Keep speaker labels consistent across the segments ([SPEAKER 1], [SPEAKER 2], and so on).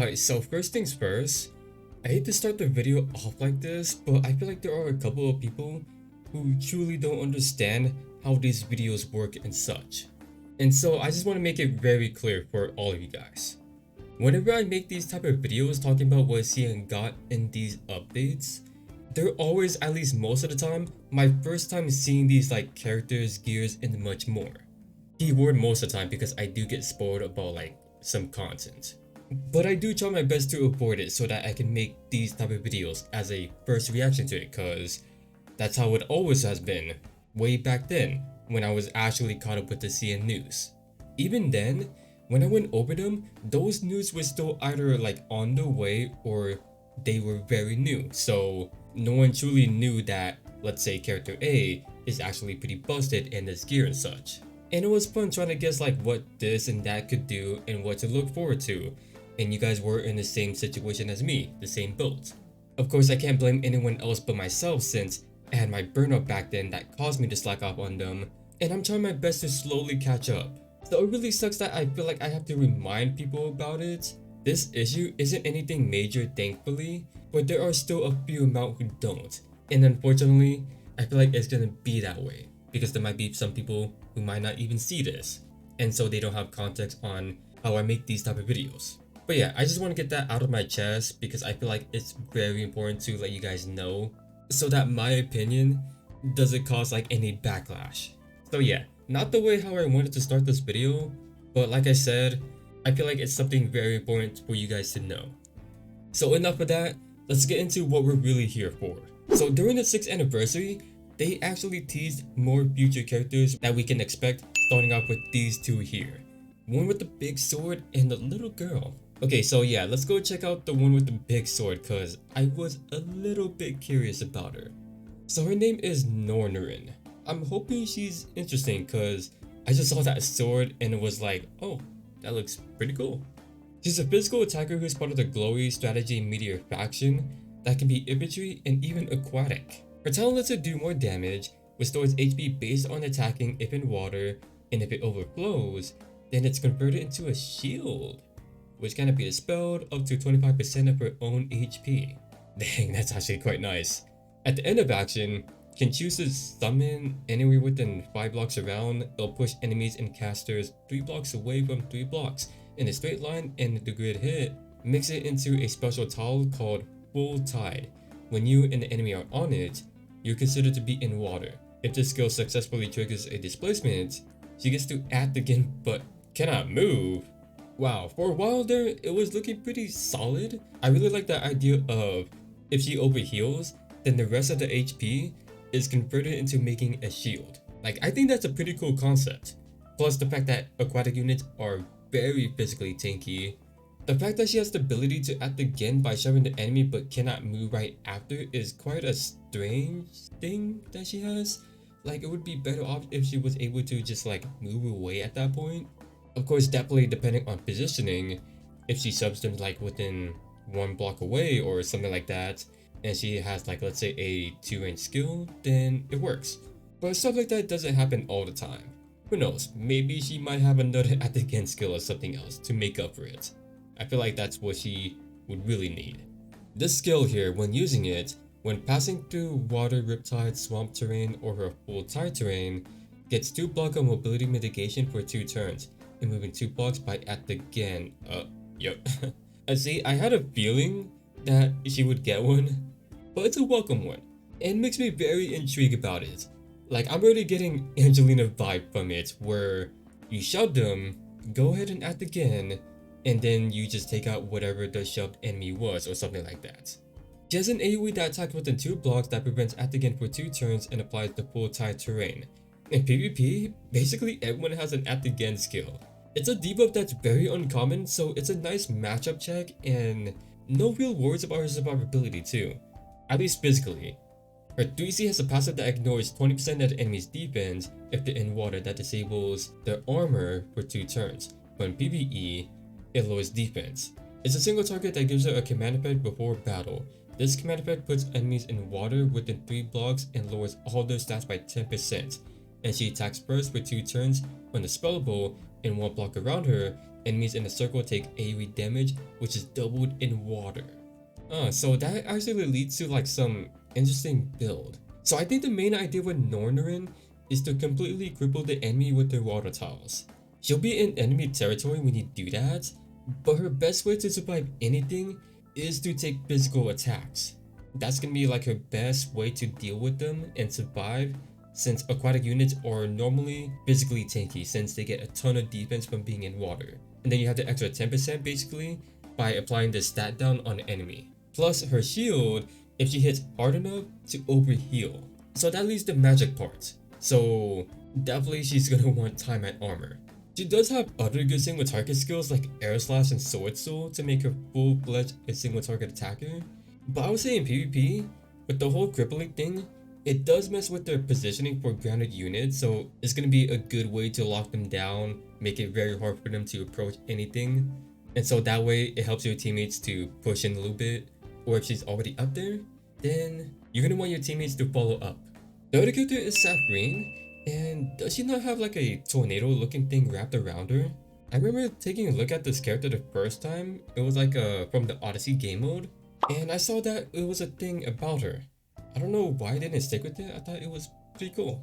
[SPEAKER 1] Alright, so first things first, I hate to start the video off like this, but I feel like there are a couple of people who truly don't understand how these videos work and such. And so I just want to make it very clear for all of you guys. Whenever I make these type of videos talking about what CN got in these updates, they're always, at least most of the time, my first time seeing these like characters, gears, and much more. Keyword most of the time because I do get spoiled about like some content. But I do try my best to avoid it so that I can make these type of videos as a first reaction to it, cause that's how it always has been, way back then when I was actually caught up with the CN news. Even then, when I went over them, those news were still either like on the way or they were very new, so no one truly knew that, let's say, character A is actually pretty busted in this gear and such. And it was fun trying to guess like what this and that could do and what to look forward to. And you guys were in the same situation as me, the same boat. Of course, I can't blame anyone else but myself since I had my burnout back then that caused me to slack off on them, and I'm trying my best to slowly catch up. So it really sucks that I feel like I have to remind people about it. This issue isn't anything major, thankfully, but there are still a few amount who don't. And unfortunately, I feel like it's gonna be that way because there might be some people who might not even see this, and so they don't have context on how I make these type of videos. But yeah, I just want to get that out of my chest because I feel like it's very important to let you guys know so that my opinion doesn't cause like any backlash. So yeah, not the way how I wanted to start this video, but like I said, I feel like it's something very important for you guys to know. So enough of that, let's get into what we're really here for. So during the 6th anniversary, they actually teased more future characters that we can expect, starting off with these two here. One with the big sword and the little girl. Okay, so yeah, let's go check out the one with the big sword cause I was a little bit curious about her. So her name is Nornorin. I'm hoping she's interesting cause I just saw that sword and it was like, oh, that looks pretty cool. She's a physical attacker who's part of the glowy strategy meteor faction that can be infantry and even aquatic. Her talent lets her do more damage, restores HP based on attacking if in water, and if it overflows, then it's converted into a shield, which can be dispelled up to 25% of her own HP. Dang, that's actually quite nice. At the end of action, can choose to summon anywhere within 5 blocks around. It'll push enemies and casters 3 blocks away from 3 blocks in a straight line, and the grid hit makes it into a special tile called Full Tide. When you and the enemy are on it, you're considered to be in water. If this skill successfully triggers a displacement, she gets to act again but cannot move. Wow, for a while there, it was looking pretty solid. I really like the idea of if she overheals, then the rest of the HP is converted into making a shield. Like, I think that's a pretty cool concept. Plus the fact that aquatic units are very physically tanky. The fact that she has the ability to act again by shoving the enemy but cannot move right after is quite a strange thing that she has. Like, it would be better off if she was able to just like move away at that point. Of course, definitely depending on positioning, if she shoves them like within 1 block away or something like that, and she has like, let's say, a 2-range skill, then it works. But stuff like that doesn't happen all the time. Who knows, maybe she might have another act again skill or something else to make up for it. I feel like that's what she would really need. This skill here, when using it, when passing through water, riptide, swamp terrain, or her full tide terrain, gets 2 block of mobility mitigation for 2 turns, and moving 2 blocks by act again. Yep. See, I had a feeling that she would get one, but it's a welcome one, and makes me very intrigued about it. Like, I'm already getting Angelina vibe from it, where you shove them, go ahead and act again, and then you just take out whatever the shoved enemy was or something like that. She has an AoE that attacks within 2 blocks that prevents act again for 2 turns and applies the full tide terrain. In PvP, basically everyone has an act again skill. It's a debuff that's very uncommon, so it's a nice matchup check and no real worries about her survivability too, at least physically. Her 3C has a passive that ignores 20% of the enemy's defense if they're in water that disables their armor for 2 turns, but in PvE, it lowers defense. It's a single target that gives her a command effect before battle. This command effect puts enemies in water within 3 blocks and lowers all their stats by 10%, and she attacks first for 2 turns when the spellable in 1 block around her Enemies in a circle take AoE damage, which is doubled in water. So that actually leads to like some interesting build. So I think the main idea with Nornorin is to completely cripple the enemy with their water tiles. She'll be in enemy territory when you do that, but her best way to survive anything is to take physical attacks. That's gonna be like her best way to deal with them and survive, since aquatic units are normally physically tanky since they get a ton of defense from being in water. And then you have the extra 10% basically by applying the stat down on the enemy. Plus her shield if she hits hard enough to overheal. So that leaves the magic part. So definitely she's gonna want time at armor. She does have other good single target skills like air slash and sword soul to make her full-fledged a single target attacker. But I would say in PvP, with the whole crippling thing, it does mess with their positioning for grounded units, so it's gonna be a good way to lock them down, make it very hard for them to approach anything. And so that way it helps your teammates to push in a little bit, or if she's already up there, then you're gonna want your teammates to follow up. The other character is Safreen, and does she not have like a tornado looking thing wrapped around her? I remember taking a look at this character the first time, it was like from the Odyssey game mode, and I saw that it was a thing about her. I don't know why I didn't stick with it, I thought it was pretty cool.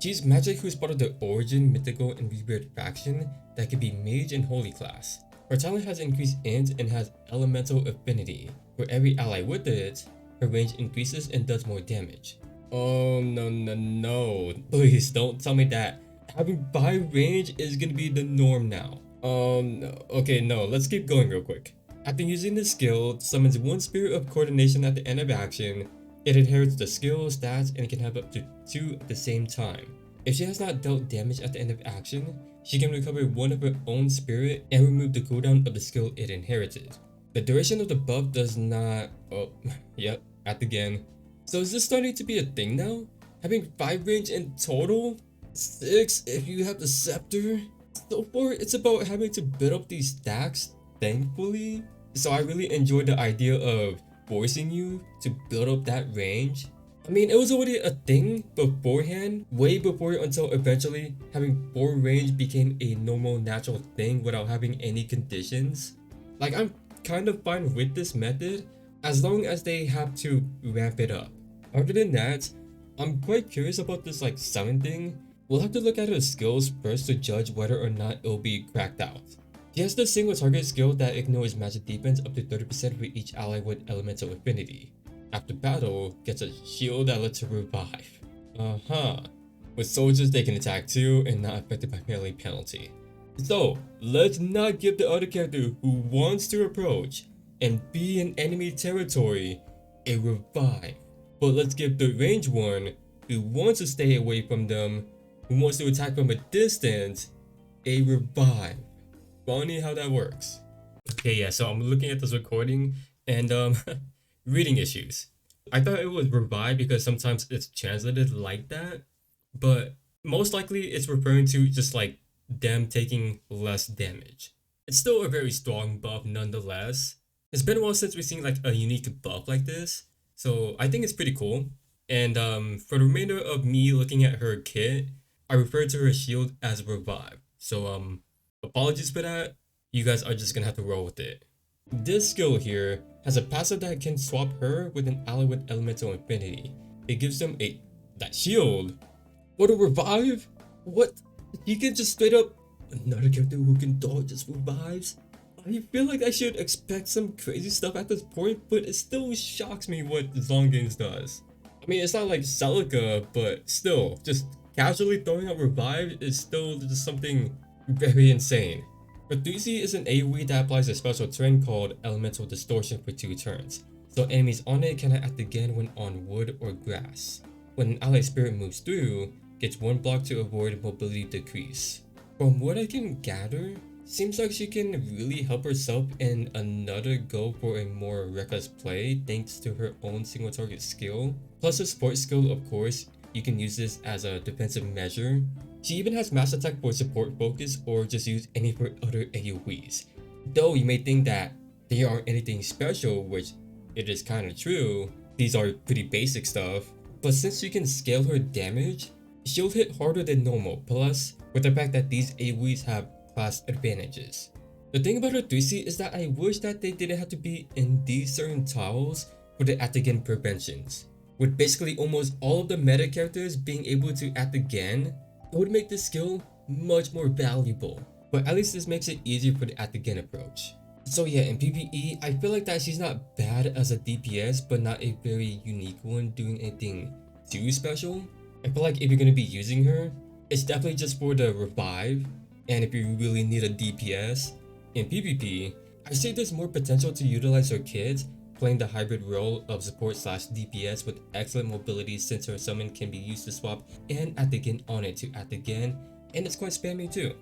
[SPEAKER 1] She's magic who's part of the Origin, Mythical, and Rebirth faction that can be Mage and Holy class. Her talent has increased int and has Elemental Affinity. For every ally with it, her range increases and does more damage. Oh no, please don't tell me that having 5 range is gonna be the norm now. No. Okay, no, let's keep going real quick. After using the skill, it summons 1 Spirit of Coordination at the end of action. It inherits the skill, stats, and it can have up to 2 at the same time. If she has not dealt damage at the end of action, she can recover 1 of her own spirit and remove the cooldown of the skill it inherited. The duration of the buff does not... oh, yep, at the again. So is this starting to be a thing now? Having 5 range in total? 6 if you have the scepter? So far, it's about having to build up these stacks, thankfully. So I really enjoyed the idea of forcing you to build up that range. I mean, it was already a thing beforehand, way before until eventually having 4 range became a normal natural thing without having any conditions. Like, I'm kind of fine with this method as long as they have to ramp it up. Other than that, I'm quite curious about this like summon thing. We'll have to look at her skills first to judge whether or not it'll be cracked out. She has the single target skill that ignores magic defense up to 30% for each ally with elemental affinity. After battle, gets a shield that lets her revive. With soldiers they can attack too and not affected by melee penalty. So, let's not give the other character who wants to approach and be in enemy territory a revive. But let's give the range one who wants to stay away from them, who wants to attack from a distance, a revive. Funny how that works. Okay, yeah, so I'm looking at this recording and reading issues. I thought it was revive because sometimes it's translated like that, but most likely it's referring to just like them taking less damage. It's still a very strong buff nonetheless. It's been a while since we've seen like a unique buff like this, so I think it's pretty cool. And for the remainder of me looking at her kit, I refer to her shield as revive. So apologies for that. You guys are just gonna have to roll with it. This skill here has a passive that can swap her with an ally with elemental affinity. It gives them that shield. What, a revive? What? He can just straight up another character who can dodge just revives? I feel like I should expect some crazy stuff at this point, but it still shocks me what Zongens does. I mean, it's not like Celica, but still, just casually throwing out revive is still just something very insane. But Thxs is an AoE that applies a special turn called Elemental Distortion for 2 turns, so enemies on it cannot act again when on wood or grass. When an ally spirit moves through, gets 1 block to avoid mobility decrease. From what I can gather, seems like she can really help herself in another go for a more reckless play thanks to her own single target skill. Plus her support skill, of course, you can use this as a defensive measure. She even has mass attack for support focus or just use any for other AoEs. Though you may think that they aren't anything special, which it is kinda true, these are pretty basic stuff. But since she can scale her damage, she'll hit harder than normal, plus with the fact that these AoEs have class advantages. The thing about her 3C is that I wish that they didn't have to be in these certain tiles for the at again preventions. With basically almost all of the meta characters being able to at again, it would make this skill much more valuable. But at least this makes it easier for the at again approach. So yeah, in PvE, I feel like that she's not bad as a DPS, but not a very unique one doing anything too special. I feel like if you're gonna be using her, it's definitely just for the revive, and if you really need a DPS. In PvP, I say there's more potential to utilize her kit, playing the hybrid role of support slash DPS with excellent mobility since her summon can be used to swap and at again on it to at again, and it's quite spammy too.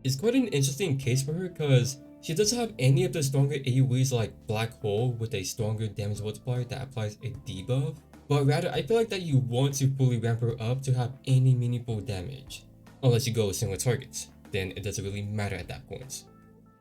[SPEAKER 1] It's quite an interesting case for her because she doesn't have any of the stronger AoEs like Black Hole with a stronger damage multiplier that applies a debuff, but rather I feel like that you want to fully ramp her up to have any meaningful damage. Unless you go with single targets, then it doesn't really matter at that point.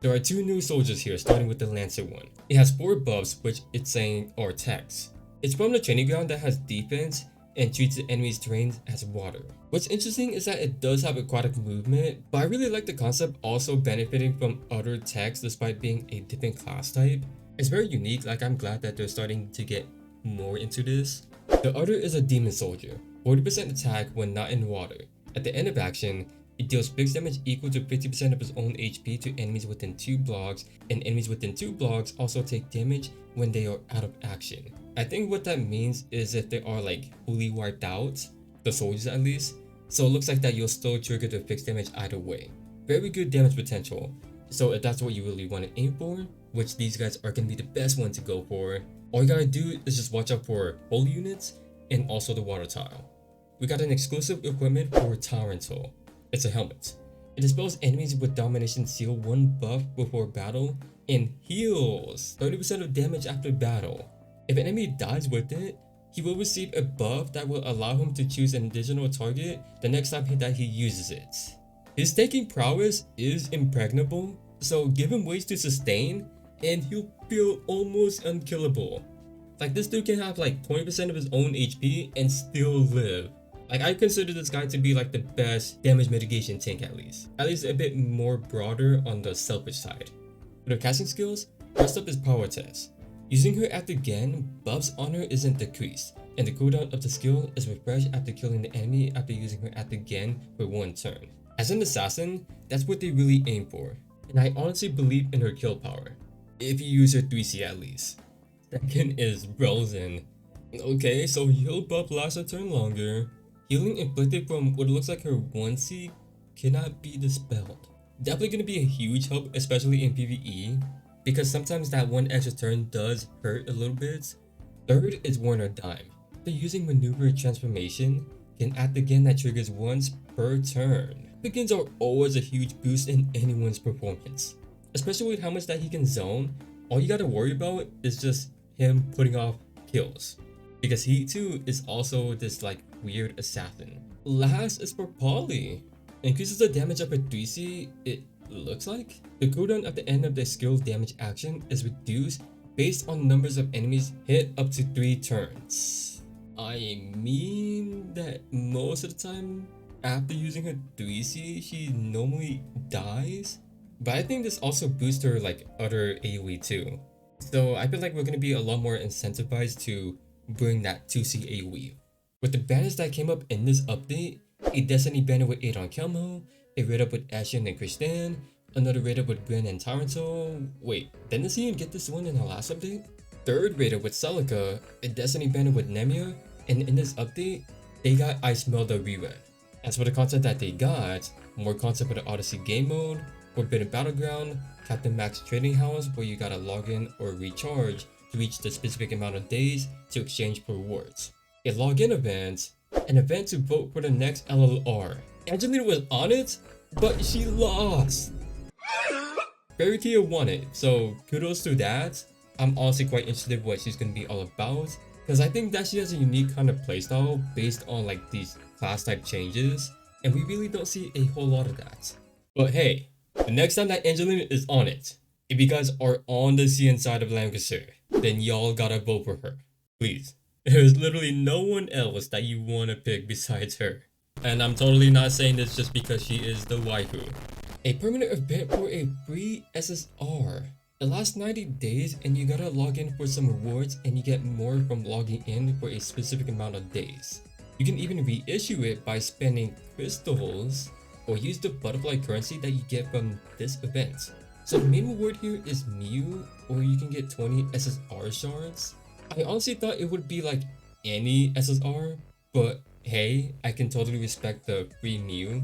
[SPEAKER 1] There are 2 new soldiers here, starting with the Lancer one. It has 4 buffs, which it's saying are Thxs. It's from the training ground that has defense and treats the enemy's terrain as water. What's interesting is that it does have aquatic movement, but I really like the concept also benefiting from other Thxs despite being a different class type. It's very unique, like I'm glad that they're starting to get more into this. The other is a Demon Soldier, 40% attack when not in water. At the end of action, it deals fixed damage equal to 50% of its own HP to enemies within 2 blocks, and enemies within 2 blocks also take damage when they are out of action. I think what that means is if they are like fully wiped out, the soldiers at least, so it looks like that you'll still trigger the fixed damage either way. Very good damage potential, so if that's what you really want to aim for, which these guys are going to be the best one to go for, all you gotta do is just watch out for holy units and also the water tile. We got an exclusive equipment for Tyrantel. It's a helmet. It dispels enemies with Domination Seal 1 buff before battle and heals 30% of damage after battle. If an enemy dies with it, he will receive a buff that will allow him to choose an additional target the next time that he uses it. His tanking prowess is impregnable, so give him ways to sustain and he'll feel almost unkillable. Like this dude can have like 20% of his own HP and still live. Like I consider this guy to be like the best damage mitigation tank at least a bit more broader on the selfish side. With her casting skills, first up is Pirotess. Using her after again, buffs on her isn't decreased, and the cooldown of the skill is refreshed after killing the enemy after using her after again for 1 turn. As an assassin, that's what they really aim for, and I honestly believe in her kill power, if you use her 3C at least. Second is Rozen. Okay, so heal buff lasts a turn longer. Healing inflicted from what looks like her 1C cannot be dispelled. Definitely gonna be a huge help, especially in PvE, because sometimes that 1 extra turn does hurt a little bit. Third is Werner Dime. After using Maneuver Transformation, can act again that triggers once per turn. Begins are always a huge boost in anyone's performance, especially with how much that he can zone. All you gotta worry about is just him putting off kills, because he too is also this like weird assassin. Last is for Polly. Increases the damage of her 3C, it looks like. The cooldown at the end of the skill damage action is reduced based on numbers of enemies hit up to 3 turns. I mean that most of the time after using her 3C she normally dies, but I think this also boosts her like other AoE too. So I feel like we're gonna be a lot more incentivized to bring that 2C AoE. With the banners that came up in this update, a Destiny banner with 8 on Kelmo, a raid up with Ashen and Kristan, another raid up with Gwen and Tyrantel. Wait, didn't this even get this one in the last update? Third raid up with Celica, a Destiny banner with Nemia, and in this update, they got I Smell the Rerun. As for the content that they got, more content for the Odyssey game mode, Forbidden Battleground, Captain Max Trading House where you gotta log in or recharge to reach the specific amount of days to exchange for rewards. A login event, an event to vote for the next LLR. Angelina was on it, but she lost. Fairy Tia won it, so kudos to that. I'm honestly quite interested in what she's gonna be all about, because I think that she has a unique kind of playstyle based on like these class type changes, and we really don't see a whole lot of that. But hey, the next time that Angelina is on it, if you guys are on the CN side of Langrisser, then y'all gotta vote for her, please. There's literally no one else that you wanna pick besides her. And I'm totally not saying this just because she is the waifu. A permanent event for a free SSR. It lasts 90 days and you gotta log in for some rewards and you get more from logging in for a specific amount of days. You can even reissue it by spending crystals or use the butterfly currency that you get from this event. So the main reward here is Mew, or you can get 20 SSR shards. I honestly thought it would be like any SSR, but hey, I can totally respect the free Mew.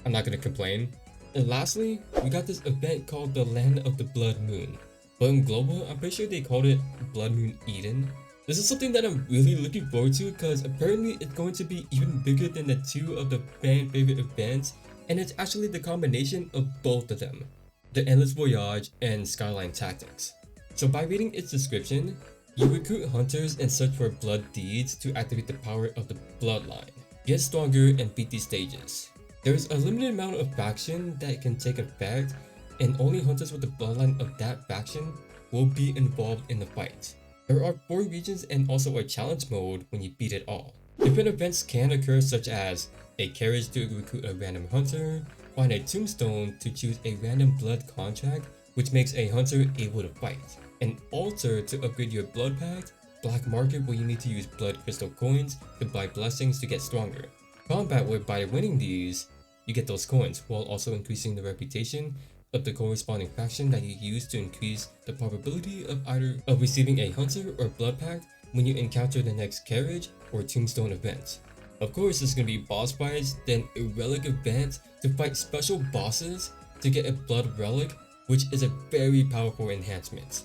[SPEAKER 1] I'm not gonna complain. And lastly, we got this event called the Land of the Blood Moon. But in global, I'm pretty sure they called it Blood Moon Eden. This is something that I'm really looking forward to because apparently it's going to be even bigger than the two of the fan favorite events, and it's actually the combination of both of them, the Endless Voyage and Skyline Tactics. So by reading its description, you recruit hunters and search for blood deeds to activate the power of the bloodline, get stronger and beat these stages. There's a limited amount of faction that can take effect, and only hunters with the bloodline of that faction will be involved in the fight. There are 4 regions and also a challenge mode when you beat it all. Different events can occur, such as a carriage to recruit a random hunter, find a tombstone to choose a random blood contract which makes a hunter able to fight, an altar to upgrade your blood pact, black market where you need to use blood crystal coins to buy blessings to get stronger, combat where by winning these, you get those coins while also increasing the reputation of the corresponding faction that you use to increase the probability of either of receiving a hunter or blood pact when you encounter the next carriage or tombstone event. Of course, there's gonna be boss fights, then a relic event to fight special bosses to get a blood relic, which is a very powerful enhancement.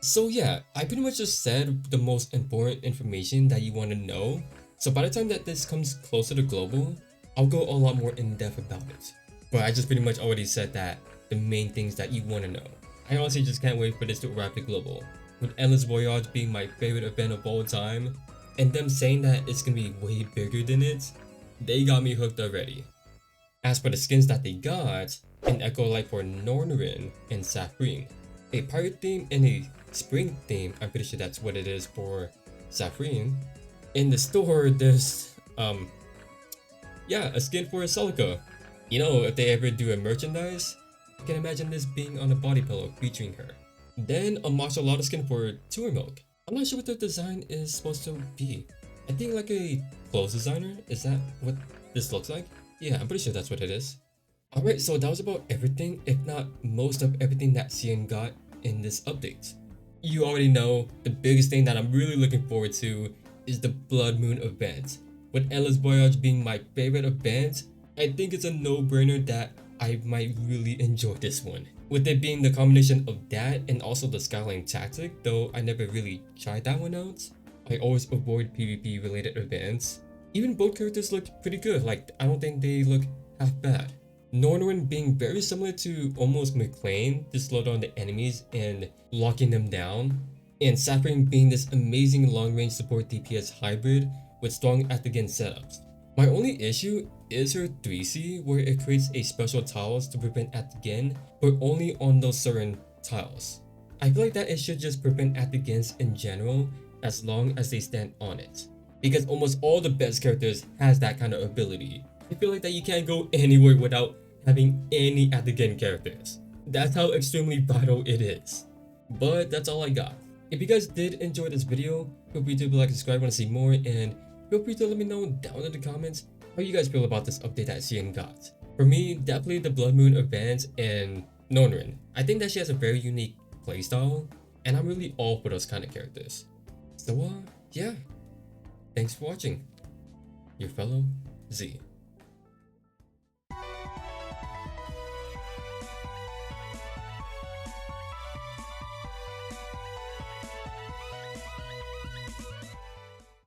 [SPEAKER 1] So yeah, I pretty much just said the most important information that you want to know. So by the time that this comes closer to global, I'll go a lot more in depth about it. But I just pretty much already said that the main things that you want to know. I honestly just can't wait for this to arrive to global. With Endless Voyage being my favorite event of all time, and them saying that it's gonna be way bigger than it, they got me hooked already. As for the skins that they got, an Echo Light for Nornorin and Safreen, a pirate theme and a spring theme, I'm pretty sure that's what it is for Safreen. In the store, there's a skin for Celica. You know, if they ever do a merchandise, I can imagine this being on a body pillow featuring her. Then a martial artist skin for Tour Milk. I'm not sure what the design is supposed to be. I think like a clothes designer? Is that what this looks like? Yeah, I'm pretty sure that's what it is. Alright, so that was about everything, if not most of everything that CN got in this update. You already know the biggest thing that I'm really looking forward to is the Blood Moon event. With Endless Voyage being my favorite event, I think it's a no-brainer that I might really enjoy this one. With it being the combination of that and also the Skyline Tactic, though I never really tried that one out. I always avoid PvP related events. Even both characters look pretty good, like I don't think they look half bad. Nornorin being very similar to almost McLean to slow down the enemies and locking them down. And Safreen being this amazing long range support DPS hybrid with strong Actigen setups. My only issue is her 3C, where it creates a special tiles to prevent Actigen, but only on those certain tiles. I feel like that it should just prevent Actigens in general as long as they stand on it, because almost all the best characters has that kind of ability. I feel like that you can't go anywhere without having any Actigen characters. That's how extremely vital it is. But that's all I got. If you guys did enjoy this video, feel free to like, subscribe, want to see more, and feel free to let me know down in the comments how you guys feel about this update that CN got. For me, definitely the Blood Moon event and Nornorin. I think that she has a very unique playstyle, and I'm really all for those kind of characters. So yeah, thanks for watching. Your fellow Z.